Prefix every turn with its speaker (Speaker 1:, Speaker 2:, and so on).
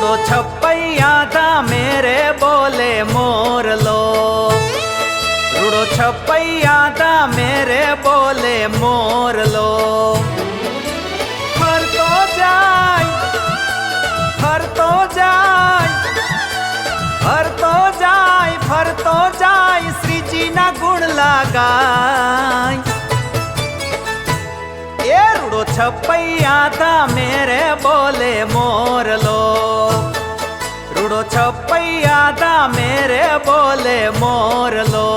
Speaker 1: રૂડો છપૈયા था मेरे बोले मोर लो, रूड़ो छपैया था मेरे बोले मोर लो। फरतो जाय फरतो जाय फरतो जाय फरतो जाय श्रीजी ना गुण लगाय। ए रूड़ो छपैया था मेरे बोले मोर लो, रूड़ो छपैया था मेरे बोले मोर लो।